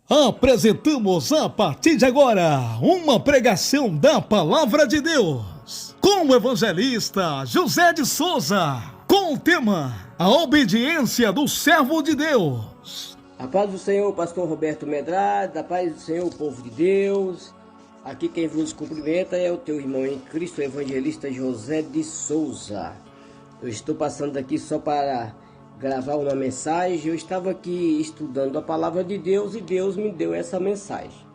Apresentamos a partir de agora uma pregação da Palavra de Deus com o evangelista José de Souza, com o tema A Obediência do Servo de Deus. A paz do Senhor, pastor Roberto Medrado, a paz do Senhor, povo de Deus. Aqui quem vos cumprimenta é o teu irmão em Cristo, o evangelista José de Souza. Eu estou passando aqui só para gravar uma mensagem. Eu estava aqui estudando a palavra de Deus e Deus me deu essa mensagem.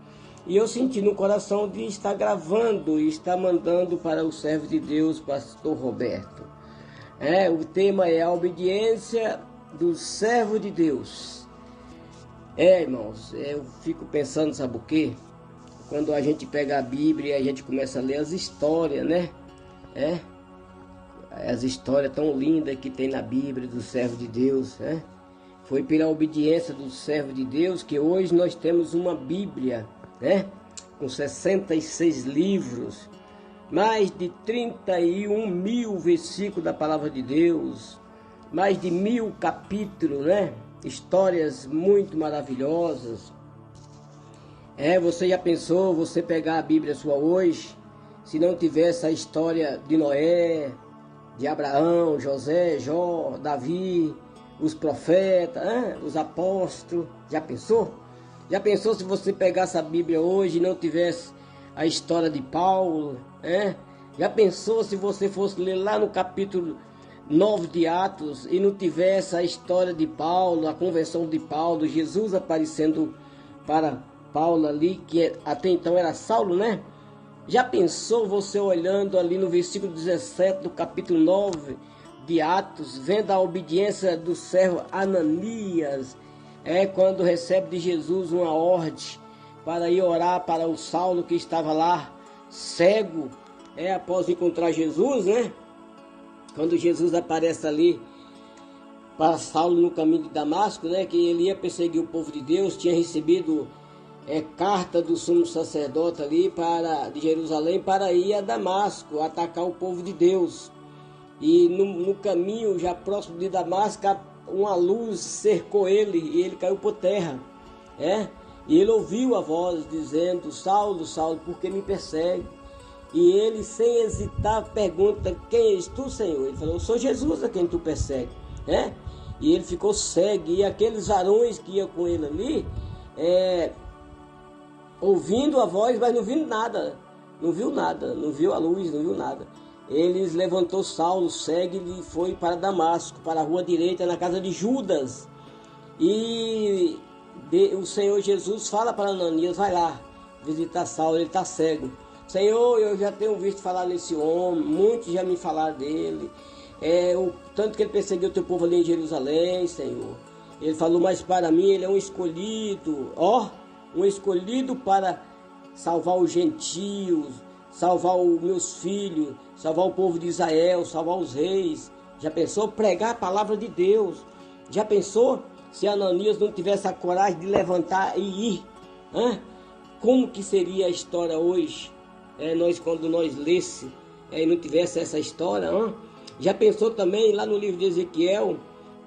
E eu senti no coração de estar gravando e estar mandando para o servo de Deus, pastor Roberto. O tema é a obediência do servo de Deus. Irmãos, eu fico pensando, sabe o quê? Quando a gente pega a Bíblia e a gente começa a ler as histórias, né? As histórias tão lindas que tem na Bíblia do servo de Deus, né? Foi pela obediência do servo de Deus que hoje nós temos uma Bíblia, né? Com 66 livros, mais de 31 mil versículos da palavra de Deus, mais de 1000 capítulos, né? Histórias muito maravilhosas. Você já pensou, você pegar a Bíblia sua hoje, se não tivesse a história de Noé, de Abraão, José, Jó, Davi, os profetas, os apóstolos? Já pensou? Já pensou se você pegasse a Bíblia hoje e não tivesse a história de Paulo? Já pensou se você fosse ler lá no capítulo 9 de Atos e não tivesse a história de Paulo, a conversão de Paulo, Jesus aparecendo para Paulo ali, que até então era Saulo, né? Já pensou você olhando ali no versículo 17 do capítulo 9 de Atos, vendo a obediência do servo Ananias, quando recebe de Jesus uma ordem para ir orar para o Saulo que estava lá cego, após encontrar Jesus, né? Quando Jesus aparece ali para Saulo no caminho de Damasco, né? Que ele ia perseguir o povo de Deus, tinha recebido carta do sumo sacerdote ali de Jerusalém para ir a Damasco, atacar o povo de Deus. E no caminho, já próximo de Damasco, uma luz cercou ele e ele caiu por terra. E ele ouviu a voz dizendo: Saulo, Saulo, por que me persegue? E ele, sem hesitar, pergunta: quem és tu, Senhor? Ele falou: eu sou Jesus a quem tu persegue. E ele ficou cego, e aqueles varões que iam com ele ali, ouvindo a voz, mas não vindo nada, não viu nada, não viu a luz, não viu nada. Eles levantou Saulo cego e foi para Damasco, para a rua direita, na casa de Judas. E o Senhor Jesus fala para Ananias: vai lá visitar Saulo, ele está cego. Senhor, eu já tenho visto falar nesse homem, muitos já me falaram dele, o tanto que ele perseguiu o teu povo ali em Jerusalém, Senhor. Ele falou: mas para mim ele é um escolhido, um escolhido para salvar os gentios, salvar os meus filhos, salvar o povo de Israel, salvar os reis. Já pensou? Pregar a palavra de Deus. Já pensou se Ananias não tivesse a coragem de levantar e ir? Como que seria a história hoje? Quando nós lesse e não tivesse essa história? Já pensou também lá no livro de Ezequiel,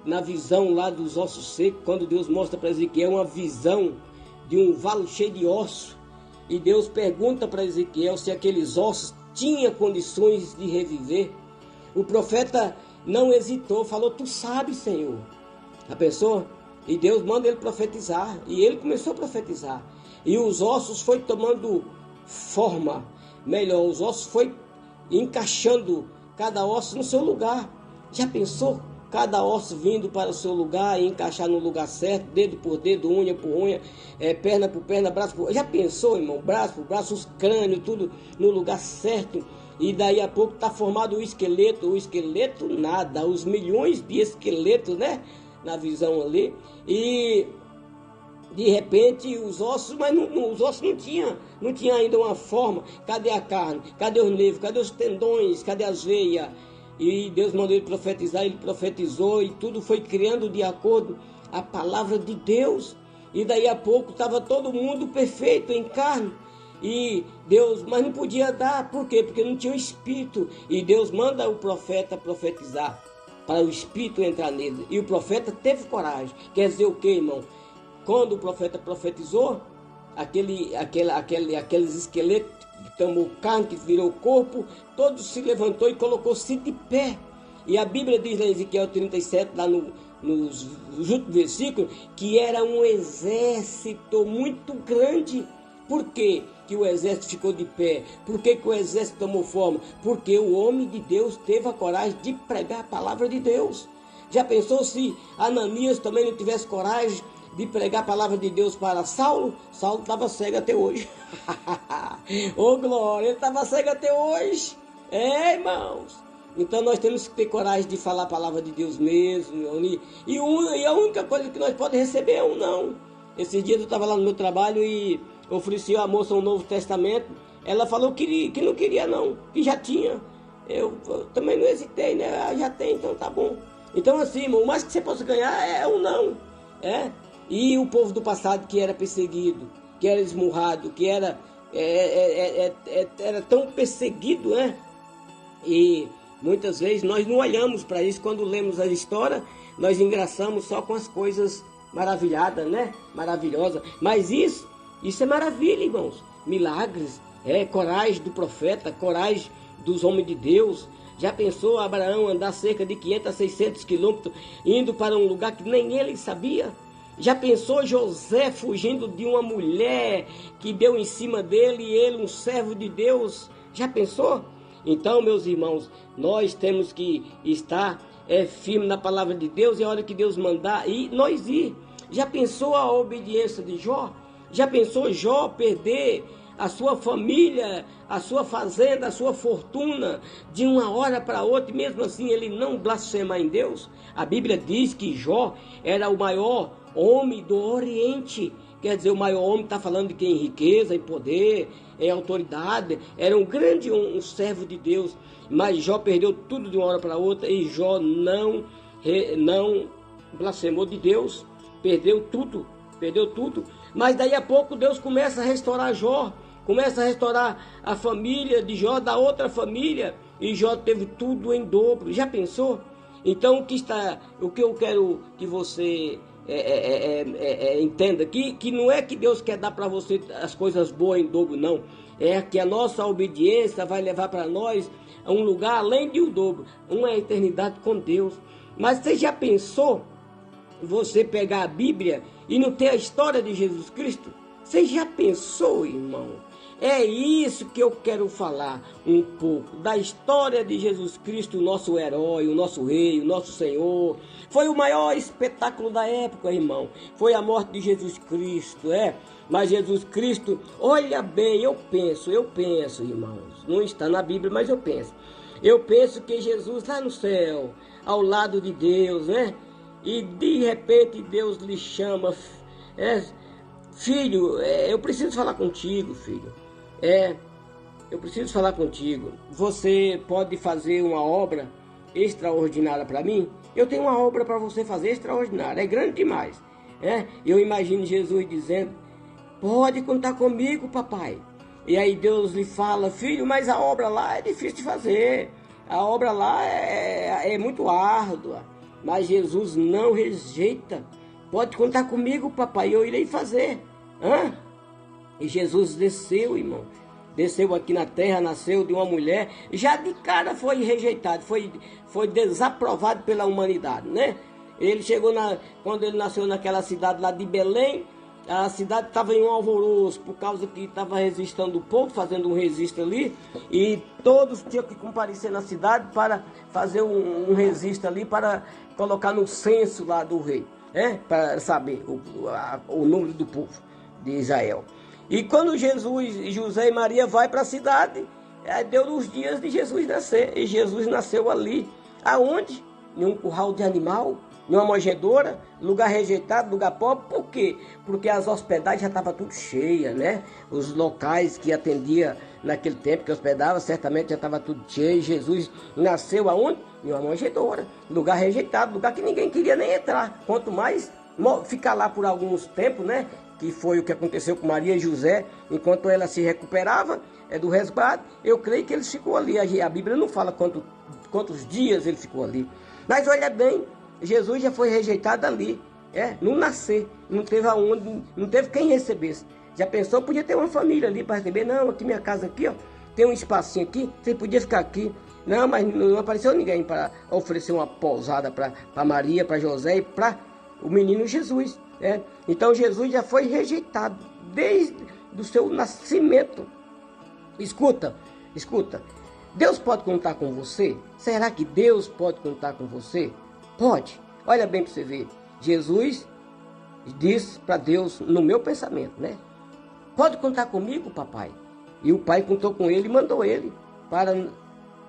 na visão lá dos ossos secos, quando Deus mostra para Ezequiel uma visão de um vale cheio de ossos, e Deus pergunta para Ezequiel se aqueles ossos tinham condições de reviver. O profeta não hesitou, falou: tu sabes, Senhor. Já pensou? E Deus manda ele profetizar, e ele começou a profetizar, e os ossos foi tomando forma melhor, os ossos foi encaixando cada osso no seu lugar. Já pensou? Cada osso vindo para o seu lugar e encaixar no lugar certo, dedo por dedo, unha por unha, perna por perna, braço por... Já pensou, irmão? Braço por braço, os crânios, tudo no lugar certo. E daí a pouco está formado o esqueleto nada, os milhões de esqueletos, né? Na visão ali. E de repente os ossos, mas os ossos não tinha ainda uma forma. Cadê a carne? Cadê os nervos? Cadê os tendões? Cadê as veias? E Deus mandou ele profetizar, ele profetizou e tudo foi criando de acordo a palavra de Deus. E daí a pouco estava todo mundo perfeito em carne. E Deus, mas não podia dar, por quê? Porque não tinha o Espírito. E Deus manda o profeta profetizar para o Espírito entrar nele. E o profeta teve coragem. Quer dizer o quê, irmão? quando o profeta profetizou, aqueles esqueletos que tomou carne, que virou corpo, todos se levantou e colocou-se de pé. E a Bíblia diz em Ezequiel 37, lá nos últimos versículos, que era um exército muito grande. Por quê que o exército ficou de pé? Por que o exército tomou forma? Porque o homem de Deus teve a coragem de pregar a palavra de Deus. Já pensou se Ananias também não tivesse coragem de pregar a palavra de Deus para Saulo? Saulo estava cego até hoje. Ô glória, ele estava cego até hoje. Irmãos. Então nós temos que ter coragem de falar a palavra de Deus mesmo. E a única coisa que nós podemos receber é um não. Esses dias eu estava lá no meu trabalho e ofereci a moça um Novo Testamento. Ela falou que não queria não, que já tinha. Eu também não hesitei, né? Já tem, então tá bom. Então assim, irmão, o mais que você possa ganhar é um não. E o povo do passado que era perseguido, que era esmurrado, que era tão perseguido, né? E muitas vezes nós não olhamos para isso. Quando lemos a história, nós engraçamos só com as coisas maravilhadas, né? Maravilhosas. Mas isso é maravilha, irmãos. Milagres, coragem do profeta, coragem dos homens de Deus. Já pensou Abraão andar cerca de 500 a 600 quilômetros indo para um lugar que nem ele sabia? Já pensou José fugindo de uma mulher que deu em cima dele e ele, um servo de Deus? Já pensou? Então, meus irmãos, nós temos que estar firme na palavra de Deus, e a hora que Deus mandar, e nós ir. Já pensou a obediência de Jó? Já pensou Jó perder a sua família, a sua fazenda, a sua fortuna, de uma hora para outra, e mesmo assim ele não blasfemar em Deus? A Bíblia diz que Jó era o maior homem do Oriente. Quer dizer, o maior homem está falando de quem? Em riqueza, em poder, em autoridade. Era um grande um servo de Deus. Mas Jó perdeu tudo de uma hora para outra, e Jó não blasfemou de Deus. Perdeu tudo. Mas daí a pouco Deus começa a restaurar Jó. Começa a restaurar a família de Jó, da outra família. E Jó teve tudo em dobro. Já pensou? Então o que eu quero que você entenda aqui, que não é que Deus quer dar para você as coisas boas em dobro, não. É que a nossa obediência vai levar para nós a um lugar além de um dobro, uma eternidade com Deus. Mas você já pensou você pegar a Bíblia e não ter a história de Jesus Cristo? Você já pensou, irmão? É isso que eu quero falar um pouco, da história de Jesus Cristo, o nosso herói, o nosso rei, o nosso Senhor. Foi o maior espetáculo da época, irmão. Foi a morte de Jesus Cristo, Mas Jesus Cristo, olha bem, eu penso, irmãos. Não está na Bíblia, mas eu penso. Eu penso que Jesus lá no céu, ao lado de Deus, E de repente Deus lhe chama, filho, eu preciso falar contigo, filho. Eu preciso falar contigo. Você pode fazer uma obra extraordinária para mim? Eu tenho uma obra para você fazer extraordinária. É grande demais. Eu imagino Jesus dizendo: pode contar comigo, papai. E aí Deus lhe fala: filho, mas a obra lá é difícil de fazer. A obra lá é muito árdua. Mas Jesus não rejeita. Pode contar comigo, papai, eu irei fazer. E Jesus desceu, irmão. Desceu aqui na terra, nasceu de uma mulher. Já de cara foi rejeitado, foi desaprovado pela humanidade, Ele chegou, quando ele nasceu naquela cidade lá de Belém, a cidade estava em um alvoroço, por causa que estava resistindo o povo, fazendo um registro ali, e todos tinham que comparecer na cidade para fazer um registro ali, para colocar no censo lá do rei, para saber o número do povo de Israel. E quando Jesus, José e Maria vai para a cidade, deu os dias de Jesus nascer. E Jesus nasceu ali. Aonde? Em um curral de animal, em uma manjedoura, lugar rejeitado, lugar pobre. Por quê? Porque as hospedagens já estavam tudo cheias, Os locais que atendia naquele tempo, que hospedava, certamente já estava tudo cheio. Jesus nasceu aonde? Em uma manjedoura, lugar rejeitado, lugar que ninguém queria nem entrar. Quanto mais ficar lá por alguns tempos, que foi o que aconteceu com Maria e José, enquanto ela se recuperava do resguardo. Eu creio que ele ficou ali. A Bíblia não fala quantos dias ele ficou ali. Mas olha bem, Jesus já foi rejeitado ali. no nascer. Não teve aonde, não teve quem recebesse. Já pensou, podia ter uma família ali para receber. Não, aqui minha casa aqui, ó, tem um espacinho aqui, você podia ficar aqui. Não, mas não apareceu ninguém para oferecer uma pousada para Maria, para José e para o menino Jesus. Então Jesus já foi rejeitado desde o seu nascimento. Escuta. Deus pode contar com você? Será que Deus pode contar com você? Pode. Olha bem para você ver. Jesus disse para Deus, no meu pensamento, pode contar comigo, papai? E o pai contou com ele e mandou ele para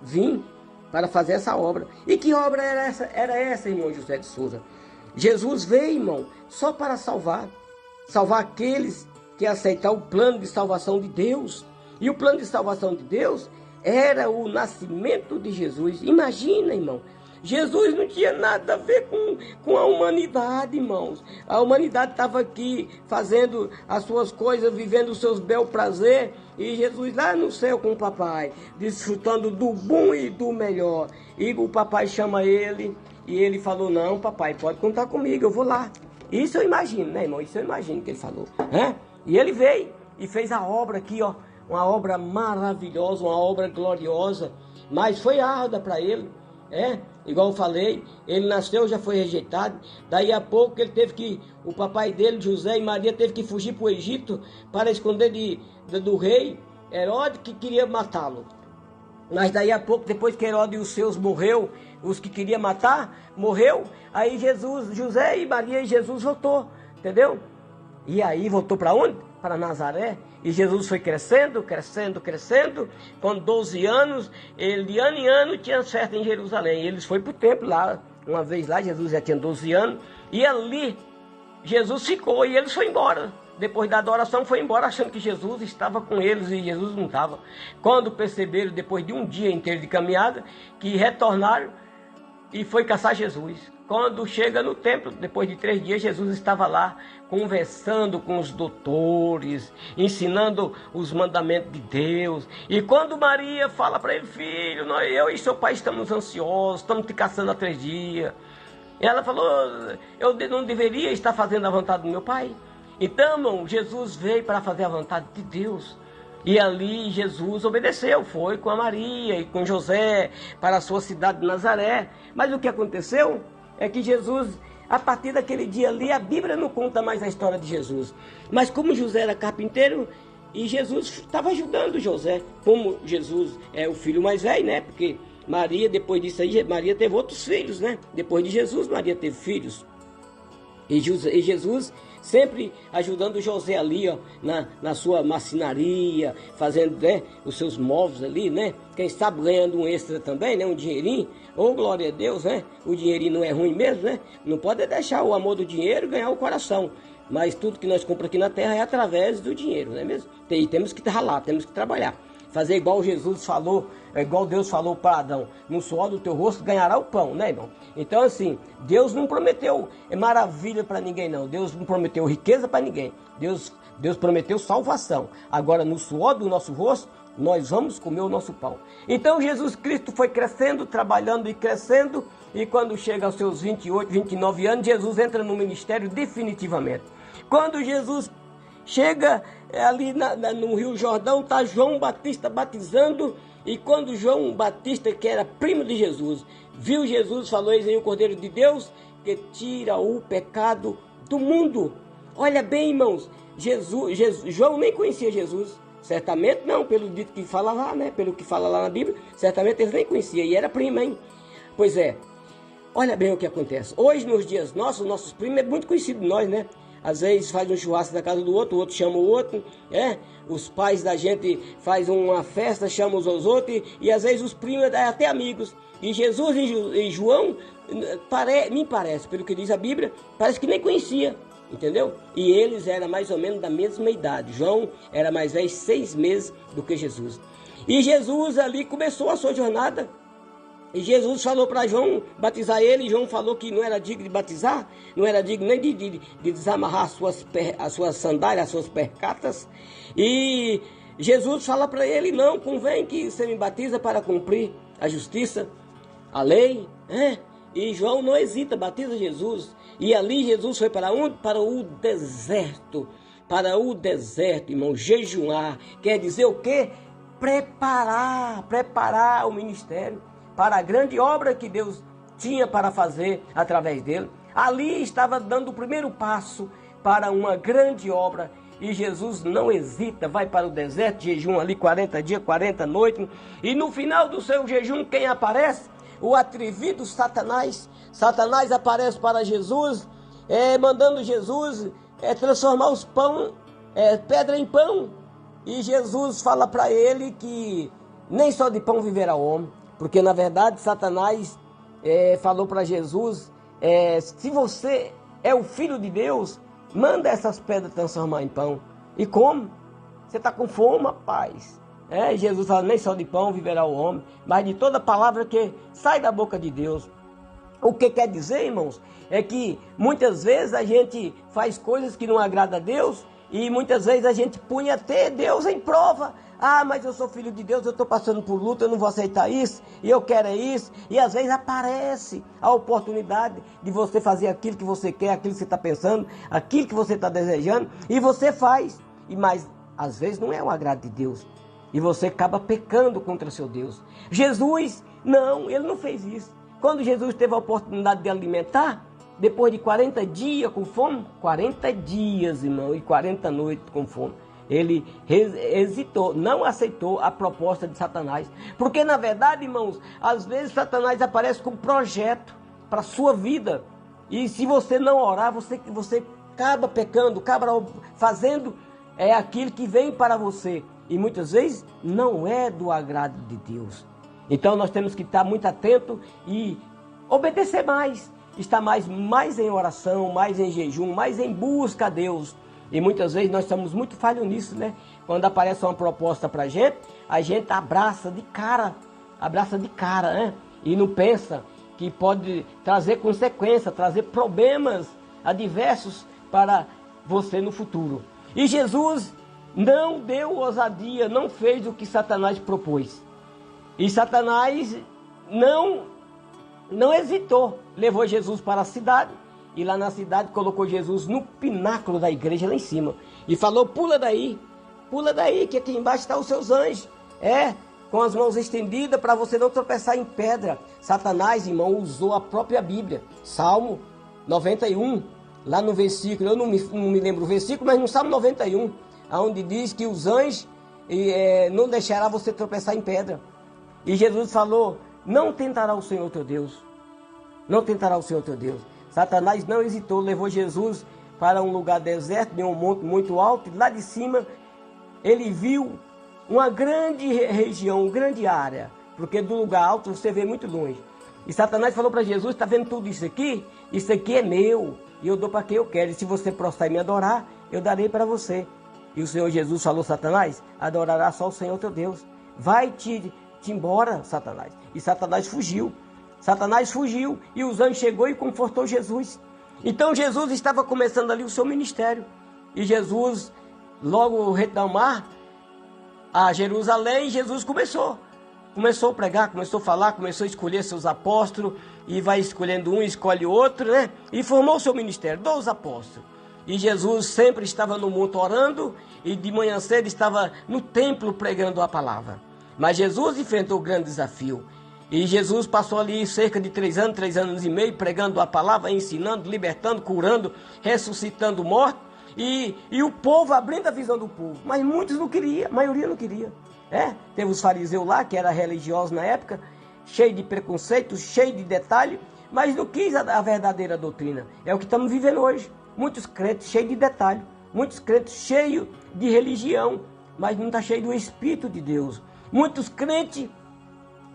vir para fazer essa obra. E que obra era essa, irmão José de Souza? Jesus veio, irmão, só para salvar aqueles que aceitar o plano de salvação de Deus. E o plano de salvação de Deus era o nascimento de Jesus. Imagina, irmão, Jesus não tinha nada a ver com a humanidade, irmãos. A humanidade estava aqui fazendo as suas coisas, vivendo os seus bel prazer, e Jesus lá no céu com o papai, desfrutando do bom e do melhor. E o papai chama ele, e ele falou, não, papai, pode contar comigo, eu vou lá. Isso eu imagino, irmão? Isso eu imagino que ele falou. E ele veio e fez a obra aqui, ó, uma obra maravilhosa, uma obra gloriosa, mas foi árdua para ele. Igual eu falei, ele nasceu, já foi rejeitado. Daí a pouco o papai dele, José e Maria, teve que fugir para o Egito para esconder do rei Herodes, que queria matá-lo. Mas daí a pouco, depois que Herodes e os seus morreu, os que queria matar, morreu. Aí José e Maria e Jesus voltou, entendeu? E aí voltou para onde? Para Nazaré. E Jesus foi crescendo. Com 12 anos, ele de ano em ano tinha festa em Jerusalém. Eles foram para o templo lá, uma vez lá, Jesus já tinha 12 anos. E ali, Jesus ficou e eles foram embora. Depois da adoração, foi embora achando que Jesus estava com eles e Jesus não estava. Quando perceberam, depois de um dia inteiro de caminhada, que retornaram e foi caçar Jesus. Quando chega no templo, depois de 3 dias, Jesus estava lá conversando com os doutores, ensinando os mandamentos de Deus. E quando Maria fala para ele, filho, eu e seu pai estamos ansiosos, estamos te caçando há 3 dias. E ela falou, eu não deveria estar fazendo a vontade do meu pai? Então, irmão, Jesus veio para fazer a vontade de Deus. E ali Jesus obedeceu, foi com a Maria e com José para a sua cidade de Nazaré. Mas o que aconteceu é que Jesus, a partir daquele dia ali, a Bíblia não conta mais a história de Jesus. Mas como José era carpinteiro, e Jesus estava ajudando José, como Jesus é o filho mais velho, porque Maria, depois disso aí, Maria teve outros filhos, Depois de Jesus, Maria teve filhos. E Jesus sempre ajudando José ali, ó, na sua marcenaria, fazendo os seus móveis ali, Quem sabe ganhando um extra também, um dinheirinho. Oh, glória a Deus, O dinheirinho não é ruim mesmo, Não pode deixar o amor do dinheiro ganhar o coração. Mas tudo que nós compramos aqui na terra é através do dinheiro, não é mesmo? E temos que ralar, temos que trabalhar. Fazer igual Jesus falou, igual Deus falou para Adão, no suor do teu rosto ganhará o pão, irmão? Então assim, Deus não prometeu maravilha para ninguém não, Deus não prometeu riqueza para ninguém, Deus prometeu salvação. Agora no suor do nosso rosto, nós vamos comer o nosso pão. Então Jesus Cristo foi crescendo, trabalhando e crescendo, e quando chega aos seus 28, 29 anos, Jesus entra no ministério definitivamente. Quando Jesus chega ali no Rio Jordão, está João Batista batizando, e quando João Batista, que era primo de Jesus, viu Jesus, falou, eis aí o Cordeiro de Deus, que tira o pecado do mundo. Olha bem, irmãos, João nem conhecia Jesus, certamente não, pelo dito que fala lá, pelo que fala lá na Bíblia, certamente eles nem conheciam, e era primo, hein? Pois é, olha bem o que acontece. Hoje, nos dias nossos primos é muito conhecido de nós, Às vezes faz um churrasco na casa do outro, o outro chama o outro, Os pais da gente fazem uma festa, chamam os outros, e às vezes os primos até amigos. E Jesus e João, me parece, pelo que diz a Bíblia, parece que nem conhecia, entendeu? E eles eram mais ou menos da mesma idade. João era mais velho 6 meses do que Jesus. E Jesus ali começou a sua jornada. E Jesus falou para João batizar ele, e João falou que não era digno de batizar, não era digno nem de desamarrar as suas sandálias, as suas percatas. E Jesus fala para ele, não, convém que você me batiza para cumprir a justiça, a lei, E João não hesita, batiza Jesus. E ali Jesus foi para onde? Para o deserto. Para o deserto, irmão, jejuar. Quer dizer o quê? Preparar o ministério para a grande obra que Deus tinha para fazer através dele. Ali estava dando o primeiro passo para uma grande obra. E Jesus não hesita, vai para o deserto, jejum ali 40 dias, 40 noites. E no final do seu jejum, quem aparece? O atrevido Satanás. Satanás aparece para Jesus, mandando Jesus transformar os pão, pedra em pão. E Jesus fala para ele que nem só de pão viverá o homem. Porque na verdade Satanás falou para Jesus, se você é o Filho de Deus, manda essas pedras transformar em pão. E como? Você está com fome, rapaz. Jesus fala, nem só de pão viverá o homem, mas de toda palavra que sai da boca de Deus. O que quer dizer, irmãos, é que muitas vezes a gente faz coisas que não agradam a Deus, e muitas vezes a gente põe até Deus em prova. Ah, mas eu sou filho de Deus, eu estou passando por luta, eu não vou aceitar isso, e eu quero isso. E às vezes aparece a oportunidade de você fazer aquilo que você quer, aquilo que você está pensando, aquilo que você está desejando, e você faz. Mas às vezes não é o agrado de Deus, e você acaba pecando contra seu Deus. Jesus, não, ele não fez isso. Quando Jesus teve a oportunidade de alimentar, depois de 40 dias com fome, 40 dias, irmão, e 40 noites com fome, ele hesitou, não aceitou a proposta de Satanás. Porque na verdade, irmãos, às vezes Satanás aparece com um projeto para a sua vida. E se você não orar, você acaba pecando, acaba fazendo aquilo que vem para você. E muitas vezes não é do agrado de Deus. Então nós temos que estar muito atento e obedecer mais. Estar mais em oração, mais em jejum, mais em busca a Deus. E muitas vezes nós somos muito falhos nisso, né? Quando aparece uma proposta pra gente, a gente abraça de cara, né? E não pensa que pode trazer consequências, trazer problemas adversos para você no futuro. E Jesus não deu ousadia, não fez o que Satanás propôs. E Satanás não hesitou, levou Jesus para a cidade, e lá na cidade colocou Jesus no pináculo da igreja, lá em cima, e falou, pula daí, que aqui embaixo estão os seus anjos, com as mãos estendidas para você não tropeçar em pedra. Satanás, irmão, usou a própria Bíblia, Salmo 91, lá no versículo, eu não me lembro o versículo, mas no Salmo 91, onde diz que os anjos não deixará você tropeçar em pedra. E Jesus falou, não tentará o Senhor teu Deus. Não tentará o Senhor teu Deus. Satanás não hesitou, levou Jesus para um lugar deserto, de um monte muito alto, e lá de cima ele viu uma grande região, uma grande área, porque do lugar alto você vê muito longe. E Satanás falou para Jesus, está vendo tudo isso aqui? Isso aqui é meu, e eu dou para quem eu quero, e se você prostrar e me adorar, eu darei para você. E o Senhor Jesus falou, Satanás, adorará só o Senhor teu Deus. Vai-te embora, Satanás. E Satanás fugiu. Satanás fugiu e os anjos chegou e confortou Jesus. Então Jesus estava começando ali o seu ministério. E Jesus, logo retomar a Jerusalém, Jesus começou a pregar, começou a falar, começou a escolher seus apóstolos. E vai escolhendo um, escolhe outro, né? E formou o seu ministério, 12 apóstolos. E Jesus sempre estava no monte orando e de manhã cedo estava no templo pregando a palavra. Mas Jesus enfrentou o grande desafio. E Jesus passou ali cerca de 3 anos e meio, pregando a palavra, ensinando, libertando, curando, ressuscitando mortos. E o povo, abrindo a visão do povo. Mas muitos não queriam, a maioria não queria. Teve os fariseus lá, que era religioso na época, cheio de preconceito, cheio de detalhe, mas não quis a verdadeira doutrina. É o que estamos vivendo hoje. Muitos crentes cheios de detalhe, muitos crentes cheios de religião, mas não está cheio do Espírito de Deus. Muitos crentes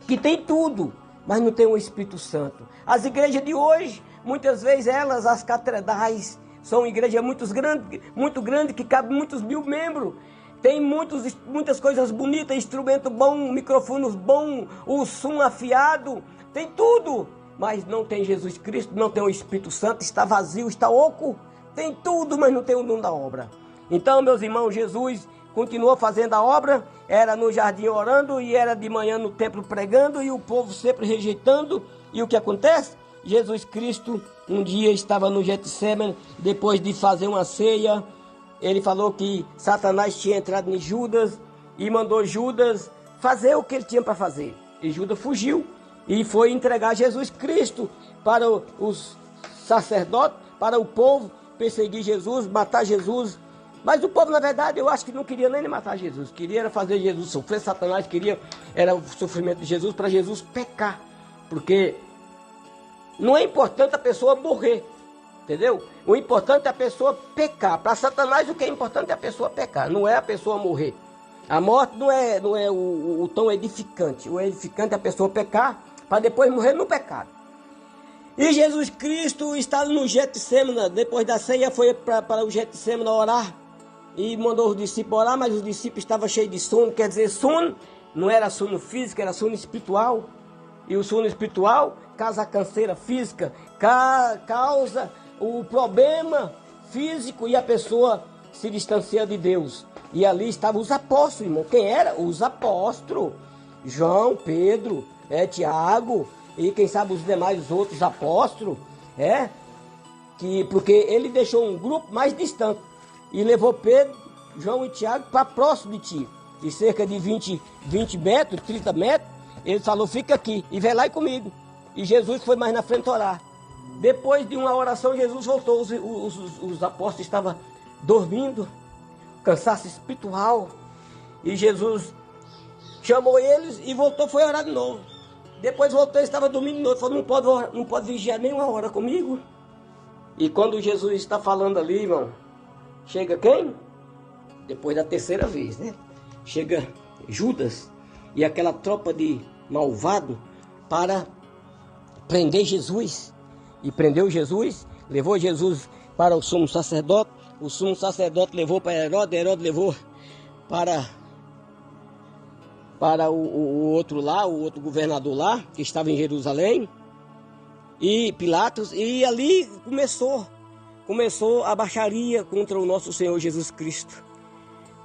que tem tudo, mas não tem o Espírito Santo. As igrejas de hoje, muitas vezes elas, as catedrais, são igrejas muito grandes, que cabem muitos mil membros. Tem muitas coisas bonitas, instrumento bom, microfones bom, o som afiado, tem tudo. Mas não tem Jesus Cristo, não tem o Espírito Santo, está vazio, está oco. Tem tudo, mas não tem o dom da obra. Então, meus irmãos, Jesus continuou fazendo a obra, era no jardim orando e era de manhã no templo pregando e o povo sempre rejeitando. E o que acontece? Jesus Cristo um dia estava no Getsêmani, depois de fazer uma ceia, ele falou que Satanás tinha entrado em Judas e mandou Judas fazer o que ele tinha para fazer. E Judas fugiu e foi entregar Jesus Cristo para os sacerdotes, para o povo, perseguir Jesus, matar Jesus. Mas o povo, na verdade, eu acho que não queria nem matar Jesus, queria era fazer Jesus sofrer. Satanás queria era o sofrimento de Jesus para Jesus pecar, porque não é importante a pessoa morrer, entendeu? O importante é a pessoa pecar. Para Satanás, o que é importante é a pessoa pecar, não é a pessoa morrer. A morte não é o tão edificante. O edificante é a pessoa pecar para depois morrer no pecado. E Jesus Cristo está no Getsêmani, depois da ceia foi para o Getsêmani orar e mandou os discípulos orar, mas os discípulos estavam cheios de sono. Quer dizer, sono não era sono físico, era sono espiritual. E o sono espiritual causa a canseira física, causa o problema físico e a pessoa se distancia de Deus. E ali estavam os apóstolos, irmão. Quem era? Os apóstolos. João, Pedro, Tiago e quem sabe os demais outros apóstolos. Porque ele deixou um grupo mais distante e levou Pedro, João e Tiago para próximo de ti. De cerca de 20 metros, 30 metros. Ele falou, fica aqui e vem lá comigo. E Jesus foi mais na frente orar. Depois de uma oração, Jesus voltou. Os apóstolos estavam dormindo, cansaço espiritual. E Jesus chamou eles e voltou, foi orar de novo. Depois voltou e estava dormindo de novo. Falou, não pode vigiar nem uma hora comigo. E quando Jesus está falando ali, irmão, chega quem? Depois da terceira vez, né? Chega Judas e aquela tropa de malvado para prender Jesus. E prendeu Jesus, levou Jesus para o sumo sacerdote. O sumo sacerdote levou para Herodes, Herodes levou para o outro lá, o outro governador lá, que estava em Jerusalém, e Pilatos, e ali começou a baixaria contra o nosso Senhor Jesus Cristo.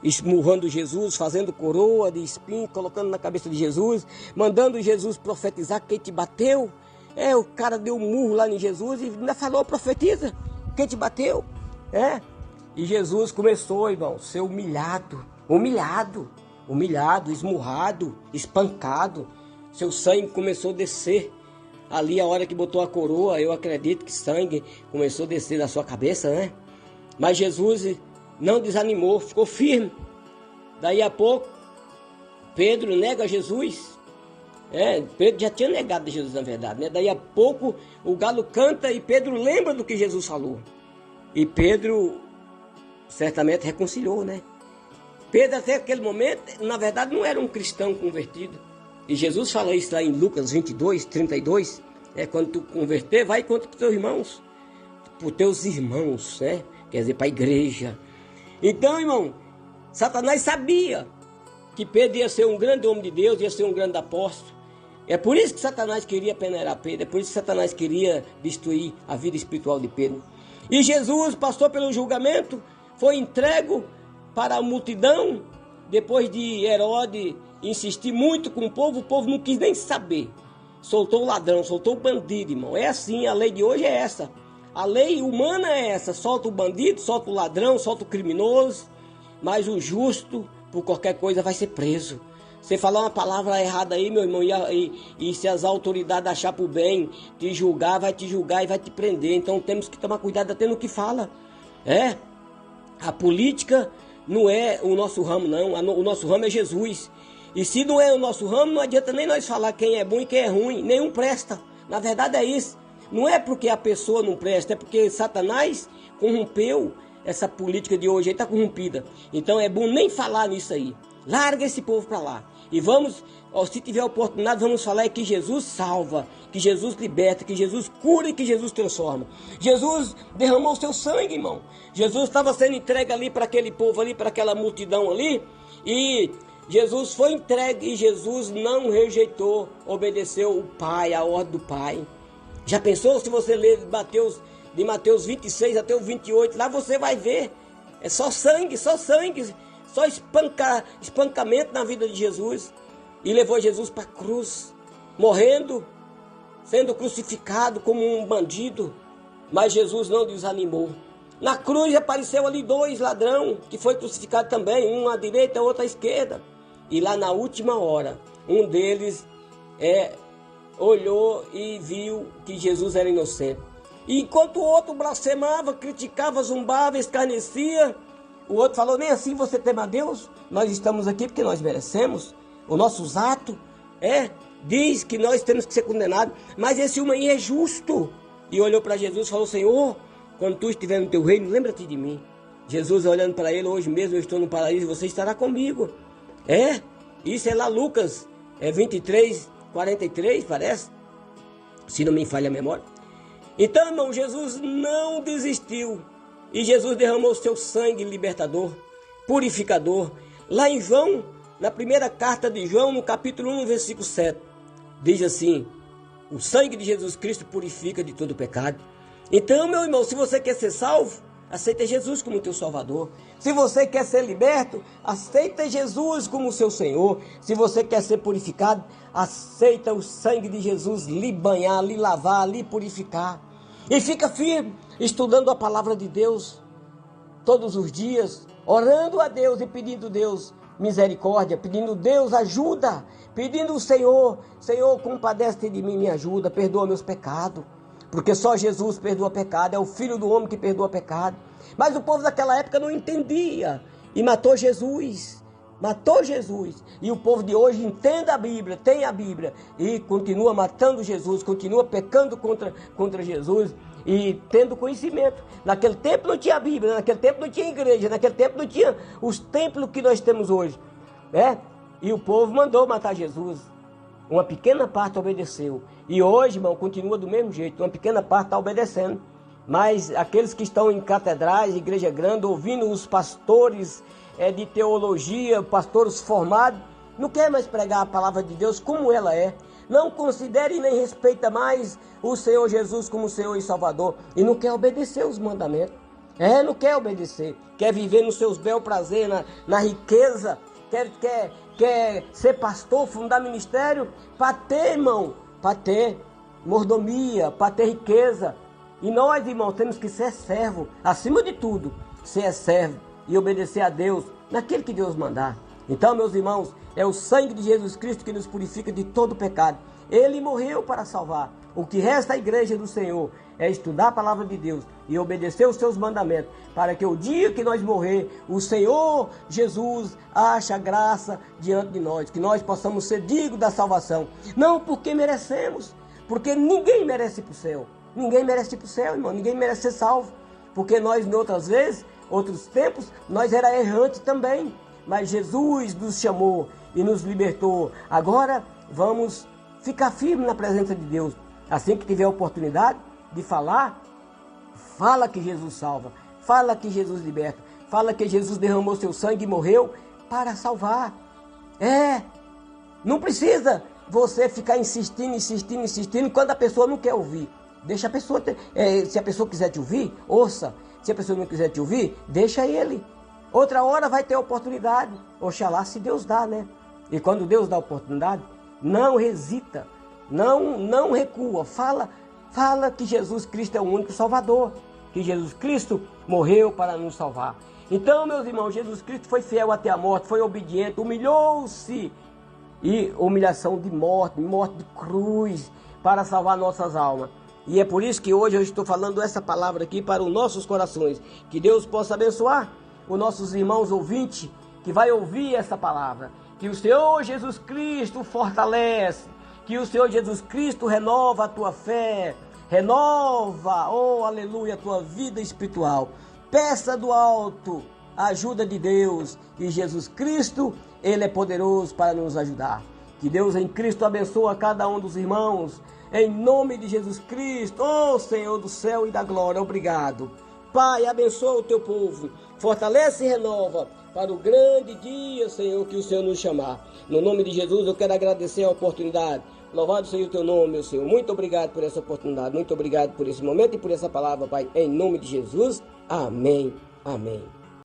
Esmurrando Jesus, fazendo coroa de espinho, colocando na cabeça de Jesus, mandando Jesus profetizar. Quem te bateu? O cara deu um murro lá em Jesus e ainda falou, profetiza, quem te bateu? E Jesus começou, irmão, a ser humilhado, esmurrado, espancado. Seu sangue começou a descer. Ali a hora que botou a coroa, eu acredito que sangue começou a descer da sua cabeça, né? Mas Jesus não desanimou, ficou firme. Daí a pouco, Pedro nega Jesus. Pedro já tinha negado Jesus, na verdade, né? Daí a pouco o galo canta e Pedro lembra do que Jesus falou. E Pedro certamente reconciliou, né? Pedro até aquele momento, na verdade, não era um cristão convertido. E Jesus fala isso lá em Lucas 22, 32. Quando tu converter, vai e conta para os teus irmãos. Para os teus irmãos, né? Quer dizer, para a igreja. Então, irmão, Satanás sabia que Pedro ia ser um grande homem de Deus, ia ser um grande apóstolo. É por isso que Satanás queria peneirar Pedro, é por isso que Satanás queria destruir a vida espiritual de Pedro. E Jesus passou pelo julgamento, foi entregue para a multidão, depois de Herodes insistir muito com o povo não quis nem saber. Soltou o ladrão, soltou o bandido, irmão. É assim, a lei de hoje é essa. A lei humana é essa, solta o bandido, solta o ladrão, solta o criminoso, mas o justo, por qualquer coisa, vai ser preso. Você falar uma palavra errada aí, meu irmão, e se as autoridades achar por bem te julgar, vai te julgar e vai te prender. Então temos que tomar cuidado até no que fala. A política não é o nosso ramo, não. O nosso ramo é Jesus. E se não é o nosso ramo, não adianta nem nós falar quem é bom e quem é ruim. Nenhum presta. Na verdade é isso. Não é porque a pessoa não presta, é porque Satanás corrompeu essa política de hoje. Aí está corrompida. Então é bom nem falar nisso aí. Larga esse povo para lá. E vamos, se tiver oportunidade, vamos falar que Jesus salva, que Jesus liberta, que Jesus cura e que Jesus transforma. Jesus derramou seu sangue, irmão. Jesus estava sendo entregue ali para aquele povo ali, para aquela multidão ali. E Jesus foi entregue e Jesus não rejeitou, obedeceu o Pai, a ordem do Pai. Já pensou se você ler de Mateus 26 até o 28, lá você vai ver. É só sangue, só espancamento na vida de Jesus. E levou Jesus para a cruz, morrendo, sendo crucificado como um bandido, mas Jesus não desanimou. Na cruz apareceu ali 2 ladrões que foi crucificado também, um à direita e outro à esquerda. E lá na última hora, um deles olhou e viu que Jesus era inocente. E enquanto o outro blasfemava, criticava, zumbava, escarnecia, o outro falou: nem assim você teme a Deus? Nós estamos aqui porque nós merecemos. Os nossos atos diz que nós temos que ser condenados, mas esse homem aí é justo. E olhou para Jesus e falou: Senhor, quando tu estiver no teu reino, lembra-te de mim. Jesus olhando para ele: hoje mesmo eu estou no paraíso e você estará comigo. Isso é lá Lucas 23, 43, parece, se não me falha a memória. Então, irmão, Jesus não desistiu. E Jesus derramou o seu sangue libertador, purificador. Lá em João, na primeira carta de João, no capítulo 1, versículo 7, diz assim: o sangue de Jesus Cristo purifica de todo pecado. Então, meu irmão, se você quer ser salvo, aceita Jesus como teu Salvador. Se você quer ser liberto, aceita Jesus como seu Senhor. Se você quer ser purificado, aceita o sangue de Jesus lhe banhar, lhe lavar, lhe purificar. E fica firme, estudando a palavra de Deus todos os dias, orando a Deus e pedindo a Deus misericórdia, pedindo a Deus ajuda, pedindo ao Senhor: Senhor, compadece-te de mim, me ajuda, perdoa meus pecados. Porque só Jesus perdoa pecado, é o Filho do homem que perdoa pecado. Mas o povo daquela época não entendia e matou Jesus. Matou Jesus. E o povo de hoje entende a Bíblia, tem a Bíblia e continua matando Jesus, continua pecando contra Jesus e tendo conhecimento. Naquele tempo não tinha Bíblia, naquele tempo não tinha igreja, naquele tempo não tinha os templos que nós temos hoje. E o povo mandou matar Jesus. Uma pequena parte obedeceu. E hoje, irmão, continua do mesmo jeito. Uma pequena parte está obedecendo. Mas aqueles que estão em catedrais, igreja grande, ouvindo os pastores de teologia, pastores formados, não quer mais pregar a palavra de Deus como ela é. Não considera e nem respeita mais o Senhor Jesus como Senhor e Salvador. E não quer obedecer os mandamentos. Não quer obedecer. Quer viver nos seus bel prazer, na riqueza. Quer ser pastor, fundar ministério, para ter, irmão, para ter mordomia, para ter riqueza. E nós, irmão, temos que ser servo, acima de tudo, ser servo e obedecer a Deus naquilo que Deus mandar. Então, meus irmãos, é o sangue de Jesus Cristo que nos purifica de todo pecado. Ele morreu para salvar. O que resta à igreja do Senhor é estudar a palavra de Deus e obedecer os seus mandamentos, para que o dia que nós morrer, o Senhor Jesus ache graça diante de nós, que nós possamos ser dignos da salvação. Não porque merecemos, porque ninguém merece ir para o céu. Ninguém merece ir para o céu, irmão, ninguém merece ser salvo. Porque nós, em outras vezes, outros tempos, nós era errantes também. Mas Jesus nos chamou e nos libertou. Agora vamos ficar firmes na presença de Deus. Assim que tiver a oportunidade de falar, fala que Jesus salva, fala que Jesus liberta, fala que Jesus derramou seu sangue e morreu para salvar. Não precisa você ficar insistindo quando a pessoa não quer ouvir. Deixa a pessoa, se a pessoa quiser te ouvir, ouça. Se a pessoa não quiser te ouvir, deixa ele. Outra hora vai ter oportunidade. Oxalá, se Deus dá, né? E quando Deus dá a oportunidade, não hesita, não recua. Fala que Jesus Cristo é o único Salvador, que Jesus Cristo morreu para nos salvar. Então, meus irmãos, Jesus Cristo foi fiel até a morte, foi obediente, humilhou-se, e humilhação de morte de cruz, para salvar nossas almas. E é por isso que hoje eu estou falando essa palavra aqui para os nossos corações. Que Deus possa abençoar os nossos irmãos ouvintes que vai ouvir essa palavra. Que o Senhor Jesus Cristo fortalece, que o Senhor Jesus Cristo renova a tua fé, renova, oh aleluia, a tua vida espiritual. Peça do alto a ajuda de Deus, e Jesus Cristo, Ele é poderoso para nos ajudar. Que Deus em Cristo abençoe a cada um dos irmãos, em nome de Jesus Cristo, oh Senhor do céu e da glória, obrigado. Pai, abençoa o teu povo, fortalece e renova para o grande dia, Senhor, que o Senhor nos chamar. No nome de Jesus eu quero agradecer a oportunidade. Louvado seja o teu nome, meu Senhor. Muito obrigado por essa oportunidade, muito obrigado por esse momento e por essa palavra, Pai. Em nome de Jesus, amém, amém.